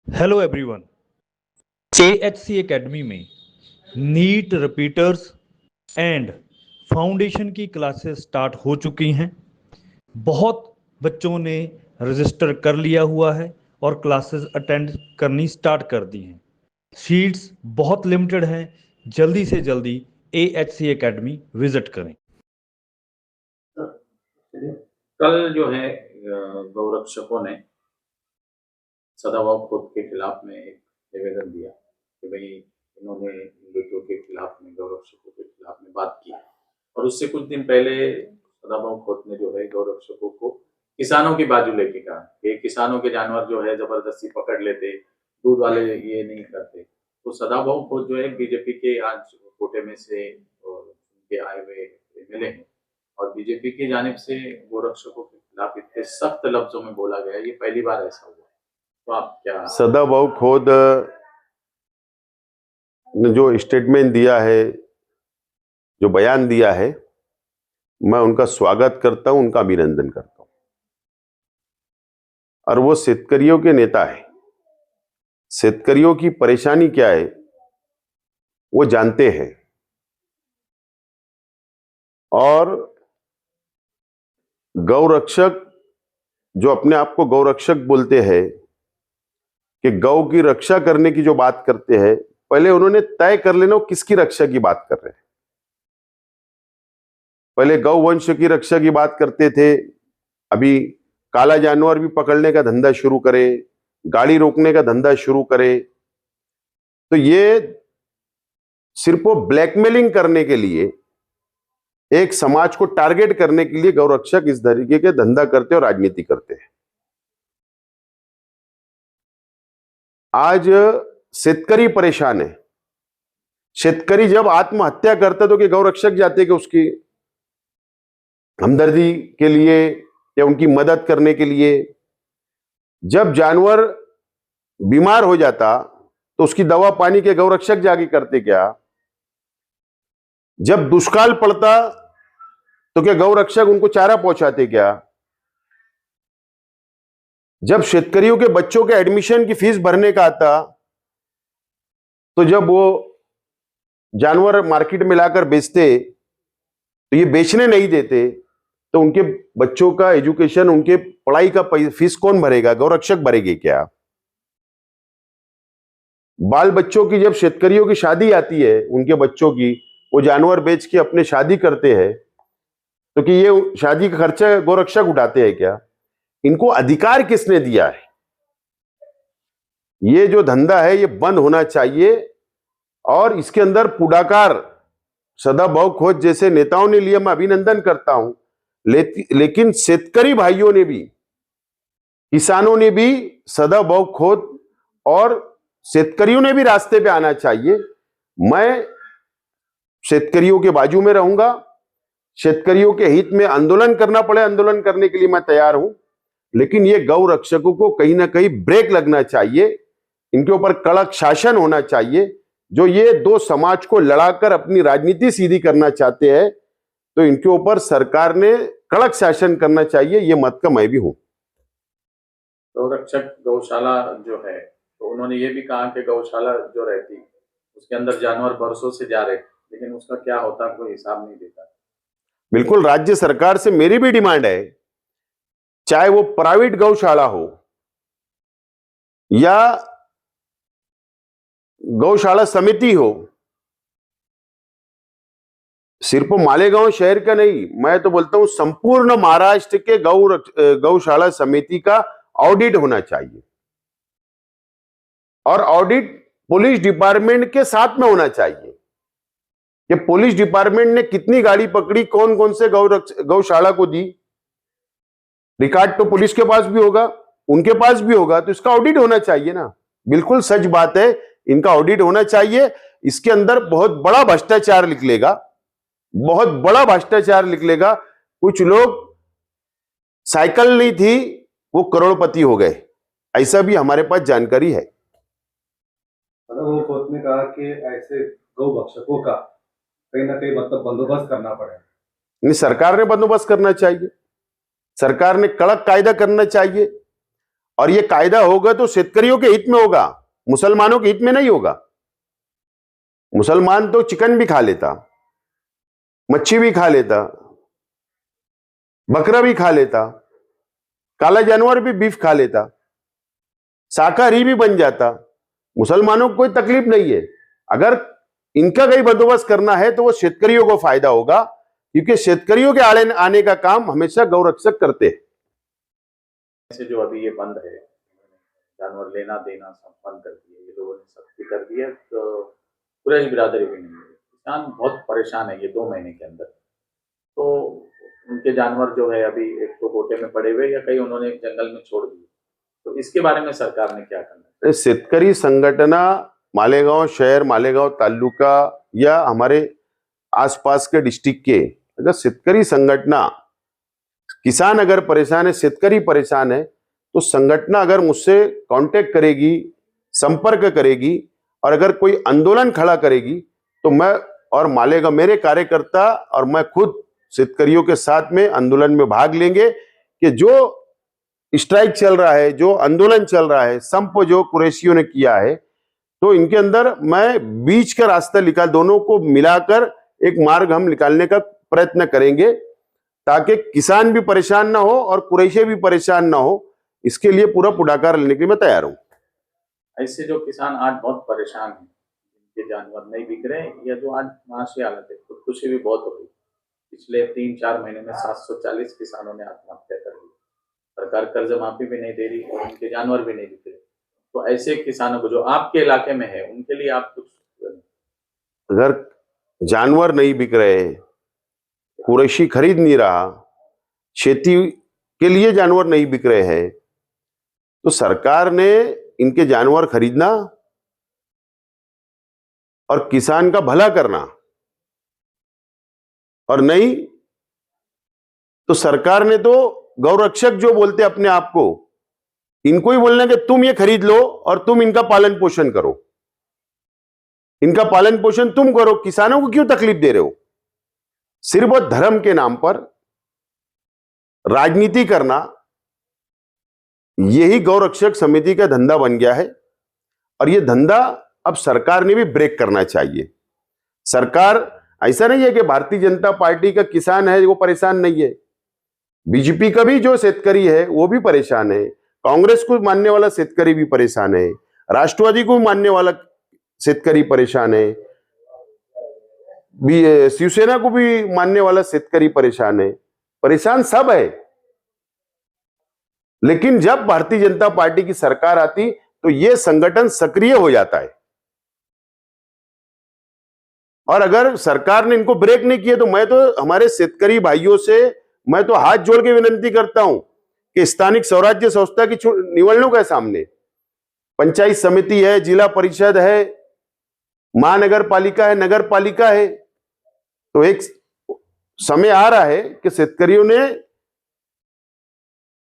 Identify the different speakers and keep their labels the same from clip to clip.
Speaker 1: Hello everyone. AHC academy में NEET repeaters and foundation की classes start हो चुकी हैं। बहुत बच्चों ने रजिस्टर कर लिया हुआ है और क्लासेस अटेंड करनी स्टार्ट कर दी हैं। सीट्स बहुत लिमिटेड हैं। जल्दी से जल्दी AHC एकेडमी विजिट करें।
Speaker 2: कल जो है गौरक्षकों ने सदाभाऊ खोत के खिलाफ में एक निवेदन दिया कि भाई इन्होंने हिंदुत्व के खिलाफ में गौरक्षकों के खिलाफ में बात की और उससे कुछ दिन पहले सदाभाऊ खोत ने जो है गौरक्षकों को किसानों की बाजू लेके कहा कि किसानों के जानवर जो है जबरदस्ती पकड़ लेते, दूध वाले ये नहीं करते। तो सदाभाऊ खोत जो है बीजेपी के आज कोटे में से और उनके आए हुए एमएलए हैं और बीजेपी की जानिब से गोरक्षकों के खिलाफ इतने सख्त लफ्जों में बोला गया, ये पहली बार ऐसा हुआ। तो आप क्या
Speaker 3: सदाभाऊ खोत ने जो स्टेटमेंट दिया है, जो बयान दिया है, मैं उनका स्वागत करता हूं, उनका अभिनंदन करता हूं। और वो शेतकरियों के नेता है। शेतकरियों की परेशानी क्या है वो जानते हैं और गौरक्षक जो अपने आप को गौरक्षक बोलते हैं कि गौ की रक्षा करने की जो बात करते हैं, पहले उन्होंने तय कर लेना वो किसकी रक्षा की बात कर रहे हैं। पहले गौ वंश की रक्षा की बात करते थे, अभी काला जानवर भी पकड़ने का धंधा शुरू करे, गाड़ी रोकने का धंधा शुरू करे। तो ये सिर्फ वो ब्लैकमेलिंग करने के लिए, एक समाज को टारगेट करने के लिए गौरक्षक इस तरीके के धंधा करते और राजनीति करते हैं। आज शेतकरी परेशान है। शेतकरी जब आत्महत्या करता तो कि गौरक्षक जाते कि उसकी हमदर्दी के लिए या उनकी मदद करने के लिए। जब जानवर बीमार हो जाता तो उसकी दवा पानी के गौरक्षक जाके करते क्या? जब दुष्काल पड़ता तो क्या गौरक्षक उनको चारा पहुंचाते क्या? जब शेतकरियों के बच्चों के एडमिशन की फीस भरने का आता तो जब वो जानवर मार्केट में लाकर बेचते तो ये बेचने नहीं देते, तो उनके बच्चों का एजुकेशन, उनके पढ़ाई का फीस कौन भरेगा? गौरक्षक भरेंगे क्या? बाल बच्चों की जब शेतकरियों की शादी आती है, उनके बच्चों की, वो जानवर बेच के अपने शादी करते हैं, तो कि ये शादी का खर्चा गौरक्षक उठाते हैं क्या? इनको अधिकार किसने दिया है? ये जो धंधा है ये बंद होना चाहिए और इसके अंदर पुढाकार सदाभाऊ खोत जैसे नेताओं ने लिया, मैं अभिनंदन करता हूं। लेकिन शेतकरी भाइयों ने भी, किसानों ने भी, सदाभाऊ खोत और शेतकरियों ने भी रास्ते पे आना चाहिए। मैं शेतकरियों के बाजू में रहूंगा। शेतकरियों के हित में आंदोलन करना पड़े, आंदोलन करने के लिए मैं तैयार हूं। लेकिन ये गौ रक्षकों को कहीं ना कहीं ब्रेक लगना चाहिए, इनके ऊपर कड़क शासन होना चाहिए। जो ये दो समाज को लड़ाकर अपनी राजनीति सीधी करना चाहते हैं, तो इनके ऊपर सरकार ने कड़क शासन करना चाहिए। ये मत का मैं भी हूं।
Speaker 2: गौरक्षक गौशाला जो है, तो उन्होंने ये भी कहा कि गौशाला जो रहती उसके अंदर जानवर बरसों से जा रहे, लेकिन उसका क्या होता कोई हिसाब नहीं देता।
Speaker 3: बिल्कुल, राज्य सरकार से मेरी भी डिमांड है, चाहे वो प्राइवेट गौशाला हो या गौशाला समिति हो, सिर्फ मालेगांव शहर का नहीं, मैं तो बोलता हूं संपूर्ण महाराष्ट्र के गौशाला समिति का ऑडिट होना चाहिए और ऑडिट पुलिस डिपार्टमेंट के साथ में होना चाहिए कि पुलिस डिपार्टमेंट ने कितनी गाड़ी पकड़ी, कौन कौन से गौशाला को दी। रिकॉर्ड तो पुलिस के पास भी होगा, उनके पास भी होगा, तो इसका ऑडिट होना चाहिए ना। बिल्कुल सच बात है, इनका ऑडिट होना चाहिए। इसके अंदर बहुत बड़ा भ्रष्टाचार निकलेगा, बहुत बड़ा भ्रष्टाचार निकलेगा। कुछ लोग साइकिल नहीं थी वो करोड़पति हो गए, ऐसा भी हमारे पास जानकारी है।
Speaker 4: सदाभाऊ खोत ने कहा कि ऐसे गौ भक्षकों का कहीं ना कहीं मतलब बंदोबस्त करना पड़ेगा।
Speaker 3: नहीं, सरकार ने बंदोबस्त करना चाहिए, सरकार ने कड़क कायदा करना चाहिए और ये कायदा होगा तो शेतकरियों के हित में होगा, मुसलमानों के हित में नहीं होगा। मुसलमान तो चिकन भी खा लेता, मच्छी भी खा लेता, बकरा भी खा लेता, काला जानवर भी बीफ खा लेता, शाकाहारी भी बन जाता। मुसलमानों को कोई तकलीफ नहीं है। अगर इनका कहीं बंदोबस्त करना है तो वो शेतकरियों को फायदा होगा, क्योंकि शेतकरियों के आड़े आने का काम हमेशा गौरक्षक करते हैं।
Speaker 2: ऐसे जो अभी ये बंद है, जानवर लेना देना सब बंद कर दिए, ये लोगों ने सख्ती कर दी है, तो कुरैश बिरादरी भी नहीं है। किसान बहुत परेशान है ये 2 महीने के अंदर। तो उनके जानवर जो है अभी एक तो गोटे में पड़े हुए या कहीं उन्होंने जंगल में छोड़ दिए। तो इसके बारे में सरकार ने क्या करना है?
Speaker 3: शेतकरी संघटना मालेगांव शहर, मालेगांव तालुका या हमारे आसपास के डिस्ट्रिक्ट के अगर शेतकरी संगठना, किसान अगर परेशान है, शेतकरी परेशान है, तो संगठना अगर मुझसे कांटेक्ट करेगी, संपर्क करेगी और अगर कोई आंदोलन खड़ा करेगी तो मैं और मालेगांव मेरे कार्यकर्ता और मैं खुद शेतकरियों के साथ में आंदोलन में भाग लेंगे कि जो स्ट्राइक चल रहा है, जो आंदोलन चल रहा है, संप जो कुरैशियों ने किया है, तो इनके अंदर मैं बीच का रास्ता निकाल, दोनों को मिलाकर एक मार्ग हम निकालने का प्रयत्न करेंगे ताकि किसान भी परेशान ना हो और कुरैशी भी परेशान ना हो। इसके लिए पूरा पुढाकार लेने के लिए मैं तैयार हूं।
Speaker 2: ऐसे जो किसान आज बहुत परेशान हैं, जिनके जानवर नहीं बिक रहे या जो आज माशी हालत है, खुदकुशी भी बहुत हो गई। पिछले 3-4 महीने में 740 किसानों ने आत्महत्या कर ली। सरकार कर्ज माफी भी नहीं दे रही और उनके जानवर भी नहीं बिक रहे। तो ऐसे किसानों को जो आपके इलाके में है उनके लिए आप कुछ,
Speaker 3: अगर जानवर नहीं बिक रहे, कुरैशी खरीद नहीं रहा, खेती के लिए जानवर नहीं बिक रहे हैं, तो सरकार ने इनके जानवर खरीदना और किसान का भला करना, और नहीं तो सरकार ने तो गौरक्षक जो बोलते अपने आप को, इनको ही बोलना कि तुम ये खरीद लो और तुम इनका पालन पोषण करो, इनका पालन पोषण तुम करो, किसानों को क्यों तकलीफ दे रहे हो? सिर्फ और धर्म के नाम पर राजनीति करना, यही गौरक्षक समिति का धंधा बन गया है। और यह धंधा अब सरकार ने भी ब्रेक करना चाहिए। सरकार ऐसा नहीं है कि भारतीय जनता पार्टी का किसान है वो परेशान नहीं है, बीजेपी का भी जो शेतकरी है वो भी परेशान है, कांग्रेस को मानने वाला शेतकरी भी परेशान है, राष्ट्रवादी को मानने वाला शेतकरी परेशान है, शिवसेना को भी मानने वाला शेतकरी परेशान है, परेशान सब है। लेकिन जब भारतीय जनता पार्टी की सरकार आती तो यह संगठन सक्रिय हो जाता है। और अगर सरकार ने इनको ब्रेक नहीं किया तो मैं तो हमारे शेतकरी भाइयों से मैं तो हाथ जोड़ के विनती करता हूं कि स्थानिक स्वराज्य संस्था की निवडणूक है सामने, पंचायत समिति है, जिला परिषद है, महानगर पालिका है, नगर पालिका है, तो एक समय आ रहा है कि शेतकरियों ने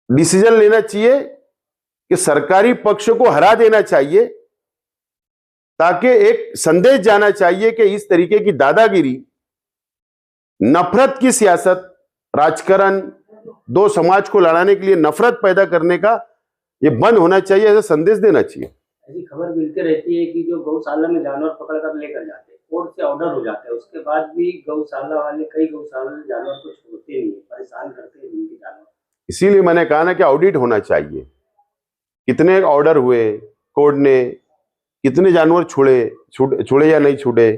Speaker 3: डिसीजन लेना चाहिए कि सरकारी पक्ष को हरा देना चाहिए, ताकि एक संदेश जाना चाहिए कि इस तरीके की दादागिरी, नफरत की सियासत, राजकारण, दो समाज को लड़ाने के लिए नफरत पैदा करने का ये बंद होना चाहिए, ऐसा संदेश देना चाहिए।
Speaker 5: ऐसी खबर मिलती रहती है कि जो गौशाला में जानवर पकड़कर लेकर जाते हैं, कोर्ट से ऑर्डर हो जाता है, उसके बाद भी गौशाला वाले कई गौशाला में जानवर को छोड़ते नहीं, परेशान करते हैं उनके जानवर। इसीलिए
Speaker 3: मैंने कहा ना कि ऑडिट होना चाहिए, कितने ऑर्डर हुए कोर्ट ने, कितने जानवर छुड़े या नहीं छुड़े,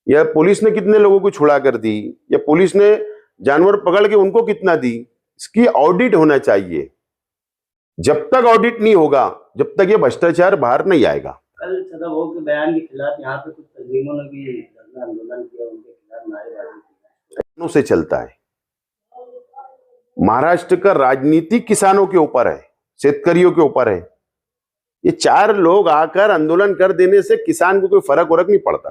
Speaker 3: या पुलिस ने कितने लोगों को छुड़ा कर दी, या पुलिस ने जानवर पकड़ के उनको कितना दी, इसकी ऑडिट होना चाहिए। जब तक ऑडिट नहीं होगा जब तक ये भ्रष्टाचार बाहर नहीं आएगा।
Speaker 5: कल सदाभाऊ के बयान के खिलाफ यहाँ पे कुछ तंजीमों ने भी धरना आंदोलन किया, उनके खिलाफ नारेबाजी की
Speaker 3: से चलता है। महाराष्ट्र का राजनीति किसानों के ऊपर है, शेतकरियों के ऊपर है। ये 4 लोग आकर आंदोलन कर देने से किसान को कोई फर्क नहीं पड़ता।